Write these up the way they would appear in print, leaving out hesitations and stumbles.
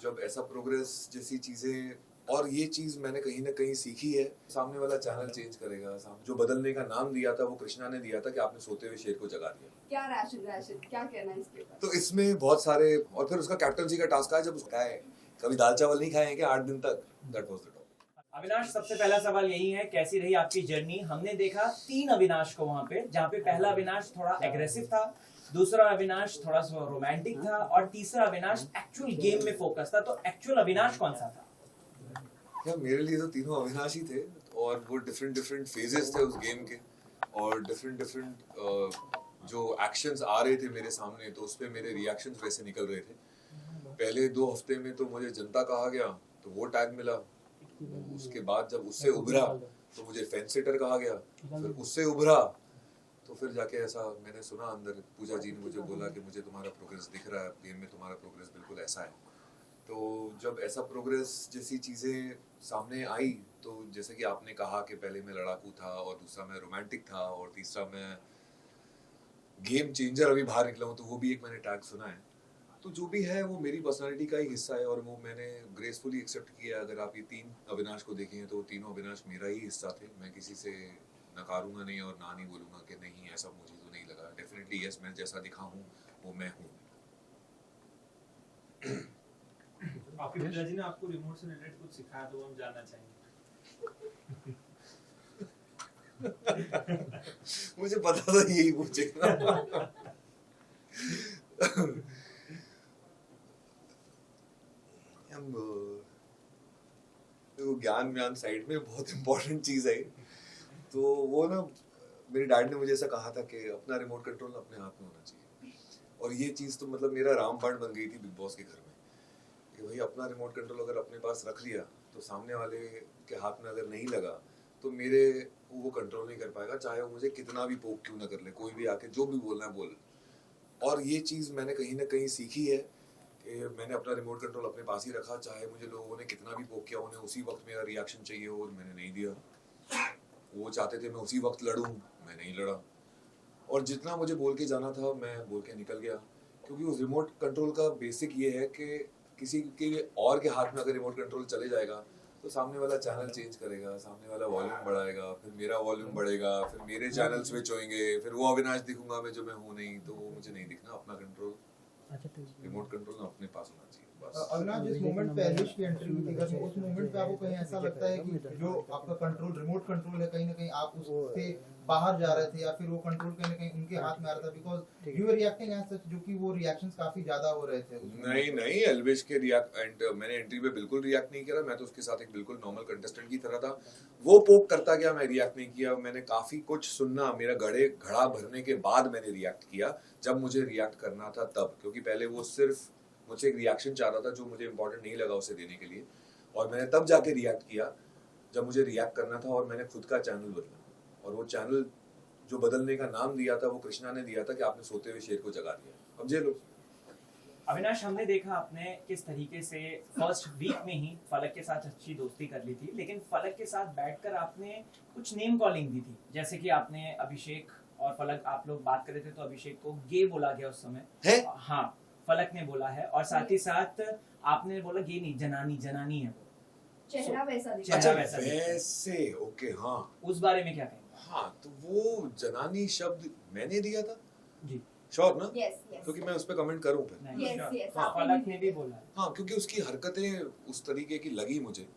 जब ऐसा प्रोग्रेस जैसी चीजें, और ये चीज मैंने कहीं ना कहीं सीखी है, सामने वाला चैनल चेंज करेगा। जो बदलने का नाम दिया था वो कृष्णा ने दिया था कि आपने सोते हुए शेर को जगा दिया। क्या राशिद क्या कहना है इसके ऊपर? तो इसमें बहुत सारे, और फिर उसका कैप्टनसी का टास्क आया जब उसका है कभी दाल चावल नहीं खाए हैं क्या 8 दिन तक, that was the topic. Avinash, सबसे पहला सवाल यही है, कैसी रही आपकी जर्नी? हमने देखा 3 अविनाश को वहां पे, जहाँ पे पहला अविनाश थोड़ा एग्रेसिव था, दूसरा अविनाश थोड़ा सा रोमांटिक था, और तीसरा अविनाश एक्चुअल गेम में फोकस था। तो एक्चुअल अविनाश कौन सा था? क्या, मेरे लिए तो तीनों अविनाश ही थे, और वो डिफरेंट डिफरेंट फेजेस थे उस गेम के, और डिफरेंट डिफरेंट जो एक्शंस आ रहे थे मेरे सामने, तो उस पर मेरे रिएक्शंस वैसे निकल रहे थे। पहले 2 हफ्ते में तो मुझे जनता कहा गया, तो वो टैग मिला। उसके बाद जब उससे उभरा तो मुझे फेंस सिटर कहा गया, फिर उससे उभरा तो फिर जाके ऐसा मैंने सुना अंदर, पूजा जी ने मुझे बोला कि मुझे तुम्हारा प्रोग्रेस दिख रहा है, गेम में तुम्हारा प्रोग्रेस बिल्कुल ऐसा है। तो जब ऐसा प्रोग्रेस जैसी चीज़ें सामने आई, तो जैसे कि आपने कहा कि पहले मैं लड़ाकू था, और दूसरा मैं रोमांटिक था, और तीसरा मैं गेम चेंजर अभी बाहर निकला हूँ, तो वो भी एक मैंने टैग सुना है। तो जो भी है वो मेरी पर्सनालिटी का ही हिस्सा है, और वो मैंने ग्रेसफुली एक्सेप्ट किया। अगर आप ये 3 अविनाश को देखें तो तीनों अविनाश मेरा ही हिस्सा थे। मैं किसी से नकारूंगा नहीं और ना नहीं बोलूंगा कि नहीं ऐसा मुझे तो नहीं लगा। डेफिनेटली यस, मैं जैसा दिखा हूँ वो मैं हूँ। आपके पिताजी ने आपको रिमोट से रिलेटेड कुछ सिखाया तो हम जानना चाहेंगे। मुझे पता था यही पूछेगा। ज्ञान व्यान साइड में बहुत इंपॉर्टेंट चीज है। तो वो ना, मेरे डैड ने मुझे ऐसा कहा था कि अपना रिमोट कंट्रोल अपने हाथ में होना चाहिए, और ये चीज तो मतलब मेरा रामबाण बन गई थी बिग बॉस के घर में, कि भाई अपना रिमोट कंट्रोल अगर अपने पास रख लिया तो सामने वाले के हाथ में अगर नहीं लगा तो मेरे वो कंट्रोल नहीं कर पाएगा, चाहे वो मुझे कितना भी पोक क्यों ना कर ले, कोई भी आके जो भी बोलना है बोल। और ये चीज़ मैंने कहीं ना कहीं सीखी है कि मैंने अपना रिमोट कंट्रोल अपने पास ही रखा, चाहे मुझे लोगों ने कितना भी पोक किया, उन्हें उसी वक्त मेरा रिएक्शन चाहिए और मैंने नहीं दिया। वो चाहते थे मैं उसी वक्त लड़ूं, मैं नहीं लड़ा, और जितना मुझे बोल के जाना था मैं बोल के निकल गया। क्योंकि उस रिमोट कंट्रोल का बेसिक ये है कि किसी के और के हाथ में अगर रिमोट कंट्रोल चले जाएगा तो सामने वाला चैनल चेंज करेगा, सामने वाला वॉल्यूम बढ़ाएगा, फिर मेरा वॉल्यूम बढ़ेगा, फिर मेरे चैनल स्विच होंगे, फिर वो अविनाश दिखूंगा मैं जो मैं हूँ नहीं। तो वो मुझे नहीं दिखना। अपना कंट्रोल, रिमोट कंट्रोल अपने पास होना चाहिए बस। अविनाश, जिस मोमेंट पे एलिश की एंट्री हुई थी घर में, उस मोमेंट पे आपको कहीं ऐसा लगता है कि जो आपका कंट्रोल, रिमोट कंट्रोल है, कहीं ना कहीं आप उससे बाहर जा रहे थे, या फिर वो कंट्रोल कहीं ना कहीं उनके हाथ में आ रहा था? Because you were reacting as such, जो कि वो रिएक्शंस काफी ज्यादा हो रहे थे। नहीं, एल्विश के मैंने एंट्री पे बिल्कुल रिएक्ट नहीं किया। मैं तो उसके साथ एक बिल्कुल नॉर्मल कंटेस्टेंट की तरह था। वो पोक करता गया, मैं रिएक्ट नहीं किया। मैंने काफी कुछ सुनना, मेरा घड़ा भरने के बाद मैंने रिएक्ट किया, जब मुझे रिएक्ट करना था तब। क्योंकि पहले वो सिर्फ मुझसे एक रिएक्शन चाह रहा था जो मुझे इंपॉर्टेंट नहीं लगा उसे देने के लिए, और मैंने तब जाके रिएक्ट किया जब मुझे रिएक्ट करना था, और मैंने खुद का चैनल बदला। और वो चैनल जो बदलने का नाम दिया था वो कृष्णा ने दिया था कि आपने सोते हुए शेर को जगा दिया। अब जेलो। अविनाश, हमने देखा आपने किस तरीके से फर्स्ट वीक में ही फलक के साथ अच्छी दोस्ती कर ली थी, लेकिन फलक के साथ बैठकर आपने कुछ नेम कॉलिंग दी थी। जैसे कि आपने अभिषेक और फलक, आप लोग बात कर रहे थे तो अभिषेक को गे बोला गया उस समय है? हाँ, फलक ने बोला है, और साथ ही साथ आपने बोला गे नहीं, जनानी है वो, चेहरा वैसा दिखा। अच्छा वैसे, ओके, हाँ। उस बारे में क्या कहेंगे? हाँ, तो वो जनानी शब्द मैंने दिया था जी, श्योर ना? यस। क्योंकि मैं उस पर कमेंट करूं फिर। यस, हाँ, फलक ने भी बोला है। हाँ, क्योंकि उसकी हरकतें उस तरीके की लगी मुझे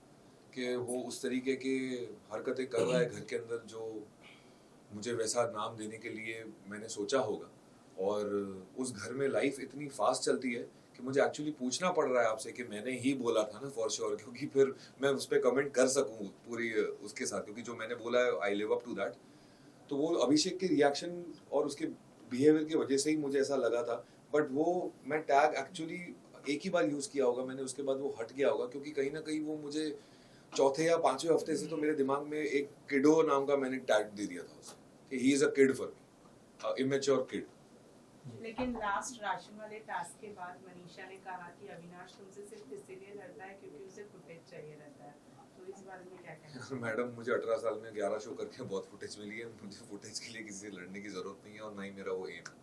कि वो उस तरीके की हरकतें कर रहा है घर के अंदर, जो मुझे वैसा नाम देने के लिए मैंने सोचा होगा। और उस घर में लाइफ इतनी फास्ट चलती है कि मुझे एक्चुअली पूछना पड़ रहा है आपसे कि मैंने ही बोला था ना, फॉर श्योर, क्योंकि फिर मैं उस पर कमेंट कर सकूं पूरी उसके साथ, क्योंकि जो मैंने बोला है I live up to that. तो वो अभिषेक के रिएक्शन और उसके बिहेवियर की वजह से ही मुझे ऐसा लगा था। बट वो मैं टैग एक्चुअली एक ही बार यूज किया होगा मैंने, उसके बाद वो हट गया होगा, क्योंकि कहीं ना कहीं वो मुझे चौथे या 5वें हफ्ते से तो मेरे दिमाग में एक किडो नाम का मैंने टैग दे दिया था उसे, कि he is a kid for me, immature kid. लेकिन लास्ट राशन वाले टास्क के बाद मनीषा ने कहा कि अविनाश तुमसे सिर्फ इसीलिए लड़ता है क्योंकि उसे फुटेज चाहिए रहता है, तो इस बारे में क्या कहना है? मैडम, मुझे 18 साल में 11 शो करके बहुत फुटेज मिली है। मुझे फुटेज के लिए किसी से लड़ने की जरूरत नहीं है, और ना ही मेरा वो एम है।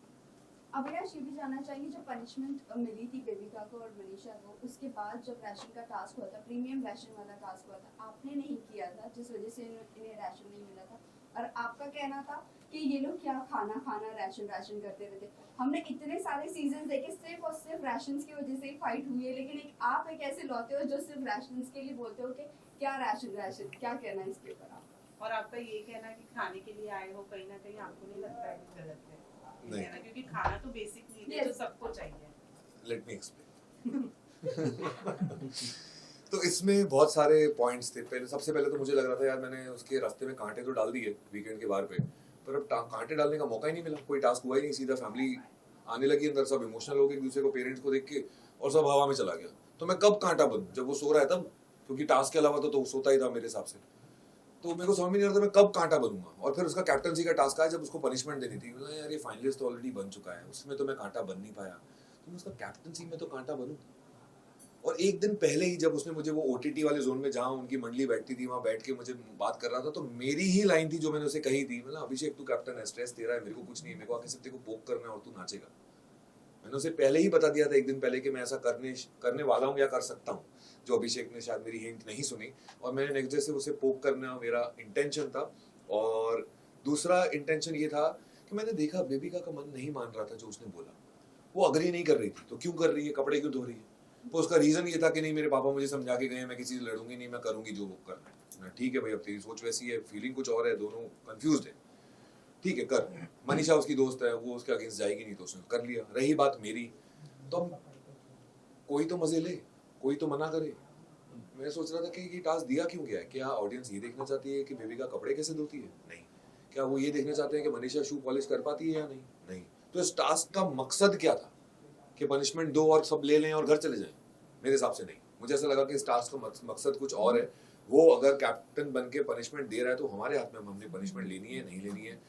अविनाश ये भी जानना चाहिए जो पनिशमेंट मिली थी बेबिका को और मनीषा को, उसके बाद जब राशन का टास्क हुआ था, प्रीमियम राशन वाला टास्क हुआ था, आपने नहीं किया था जिस वजह से इन्हें राशन नहीं मिला था, और आपका कहना था कि ये लोग क्या खाना खाना राशन राशन करते रहते। हमने इतने सारे सीजन देखे सिर्फ और सिर्फ राशन की वजह से ही फाइट हुई है, लेकिन आप एक ऐसे लौटे हो जो सिर्फ राशन के लिए बोलते हो कि क्या राशन राशन, क्या कहना है इसके ऊपर आप? और आपका ये कहना कि खाने के लिए आए हो, कहीं ना कहीं आपको नहीं लगता है कि गलत है ये नहीं। कहना, क्योंकि खाना तो बेसिक नीड है Yes. जो सबको चाहिए। Let me explain. तो इसमें बहुत सारे पॉइंट्स थे। पहले सबसे पहले तो मुझे लग रहा था यार मैंने उसके रास्ते में कांटे तो डाल दिए वीकेंड के बार पे, पर अब कांटे डालने का मौका ही नहीं मिला, कोई टास्क हुआ ही नहीं। सीधा फैमिली आने लगी अंदर, सब इमोशनल हो गए एक दूसरे को, पेरेंट्स को देख के, और सब हवा में चला गया। तो मैं कब कांटा बनूं? जब वो सो रहा है तब, क्योंकि टास्क के अलावा तो सोता ही था मेरे हिसाब से। तो मेरे को समझ में नहीं आ रहा था मैं कब कांटा बनूंगा। और फिर उसका कैप्टनसी का टास्क आया जब उसको पनिशमेंट देनी थी, बोला यार ये फाइनलिस्ट तो ऑलरेडी बन चुका है, उसमें तो मैं कांटा बन नहीं पाया, तो मैं उसका कैप्टनसी में तो कांटा बनूं। और एक दिन पहले ही जब उसने मुझे वो ओटीटी वाले जोन में जहां उनकी मंडली बैठती थी वहां बैठ के मुझे बात कर रहा था, तो मेरी ही लाइन थी जो मैंने उसे कही थी, मतलब अभिषेक तू कैप्टन है, स्ट्रेस तेरा है, मेरे को कुछ नहीं है, मेरे को आके सिर्फ तेरे को पोक करना है और तू नाचेगा। मैंने उसे पहले ही बता दिया था एक दिन पहले कि मैं ऐसा करने वाला हूँ या कर सकता हूँ, जो अभिषेक ने शायद मेरी हिंट नहीं सुनी, और मैंने नेक्स्ट डे से उसे पोक करना मेरा इंटेंशन था। और दूसरा इंटेंशन ये था कि मैंने देखा बेबिका का मन नहीं मान रहा था जो उसने बोला, वो अग्री नहीं कर रही थी, तो क्यों कर रही है, कपड़े क्यों धो रही है? तो उसका रीजन ये था कि नहीं मेरे पापा मुझे समझा के गए, मैं किसी से लड़ूंगी नहीं, मैं करूंगी जो वो करना है। ठीक है भाई, अब तेरी सोच वैसी है, फीलिंग कुछ और है, दोनों कंफ्यूज है, ठीक है कर। मनीषा उसकी दोस्त है, वो उसके अगेंस्ट जाएगी नहीं, तो उसने कर लिया। रही बात मेरी, तो कोई तो मजे ले, कोई तो मना करे। मैं सोच रहा था कि ये टास्क दिया क्यों गया है? क्या ऑडियंस ये देखना चाहती है कि बेबिका कपड़े कैसे धोती है? नहीं। क्या वो ये देखना चाहते हैं कि मनीषा शू पॉलिश कर पाती है या नहीं? नहीं। तो इस टास्क का मकसद क्या था कि पनिशमेंट दो और सब ले लें और घर चले जाएं? मेरे हिसाब से नहीं। मुझे ऐसा लगा कि इस टास्क का मकसद कुछ और है। वो अगर कैप्टन बन के पनिशमेंट दे रहा है तो हमारे हाथ में, हमने पनिशमेंट लेनी है नहीं लेनी है,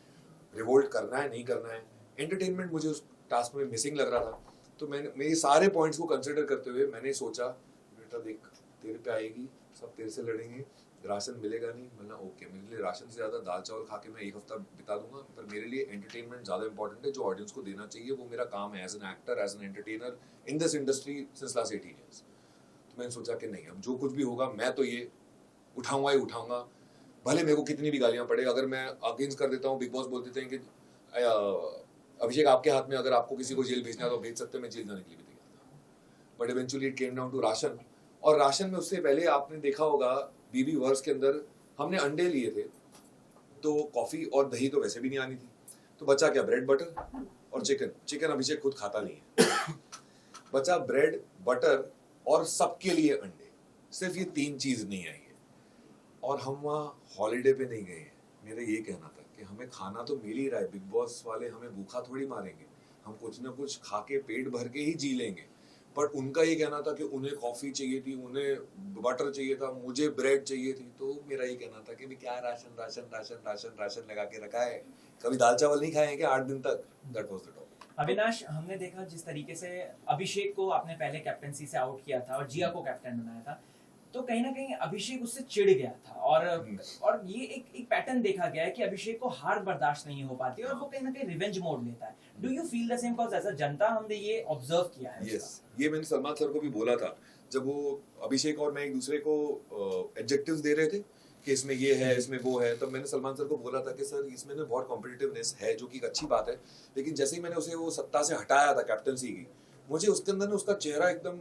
रिवोल्ट करना है नहीं करना है। एंटरटेनमेंट मुझे उस टास्क में मिसिंग लग रहा था। तो मैंने मेरे सारे पॉइंट्स को कंसिडर करते हुए मैंने सोचा बेटा देख तेरे पे आएगी, सब तेरे से लड़ेंगे, राशन मिलेगा नहीं, मतलब ओके, मेरे लिए राशन से ज़्यादा दाल चावल खा के मैं एक हफ्ता बिता दूंगा, पर मेरे लिए एंटरटेनमेंट ज़्यादा इंपॉर्टेंट है, जो ऑडियंस को देना चाहिए, वो मेरा काम है as an actor, as an entertainer in this industry since last 18 years. तो मैंने सोचा कि नहीं, अब जो कुछ भी होगा मैं तो ये उठाऊंगा ही उठाऊंगा, भले मेरे को कितनी भी गालियाँ पड़े। अगर मैं अगेंस्ट कर देता हूँ, बिग बॉस बोल देते हैं कि अभिषेक आपके हाथ में, अगर आपको किसी को जेल भेजना है तो भेज सकते हैं, मैं जेल जाने के लिए भी तैयार था। But eventually it came down to ration. और राशन में उससे पहले आपने देखा होगा बीबी वर्स के अंदर हमने अंडे लिए थे, तो कॉफी और दही तो वैसे भी नहीं आनी थी, तो बचा क्या, ब्रेड बटर और चिकन। चिकन अभिषेक खुद खाता नहीं है। बचा ब्रेड बटर और सबके लिए अंडे। सिर्फ ये 3 चीज नहीं आई है। और हम वहाँ हॉलीडे पे नहीं गए हैं। मेरा ये कहना था कि हमें खाना तो मिल ही रहा है, बिग बॉस वाले हमें भूखा थोड़ी मारेंगे, हम कुछ ना कुछ खा के पेट भर के ही जी लेंगे। बट उनका ये कहना था कि उन्हें कॉफी चाहिए थी, उन्हें बटर चाहिए था, मुझे ब्रेड चाहिए थी। तो मेरा ये कहना था कि भी क्या ration ration ration ration ration लगा के रखा है, कभी दाल चावल नहीं खाए हैं क्या 8 दिन तक? That was the topic. Avinash, हमने देखा जिस तरीके से अभिषेक को आपने पहले कैप्टनसी से आउट किया था और जिया को कैप्टन बनाया था, तो कहीं ना कहीं अभिषेक उससे चिढ़ गया था। और ये एक पैटर्न देखा गया है कि अभिषेक को हार बर्दाश्त नहीं हो पाती और वो कहीं ना कहीं रिवेंज मोड लेता है। Do you feel the same? Because as a janta हमने ये ऑब्जर्व किया है। यस, ये मैंने सलमान सर को भी बोला था जब वो अभिषेक और मैं एक दूसरे को एडजेक्टिव्स दे रहे थे कि इसमें ये है, इसमें वो है, तो मैंने सलमान सर को बोला था कि सर इसमें ना बहुत कॉम्पिटिटिवनेस है, जो कि एक अच्छी बात है, लेकिन जैसे ही मैंने उसे वो सत्ता से हटाया था कैप्टनसी की, मुझे उसके अंदर ना उसका चेहरा एकदम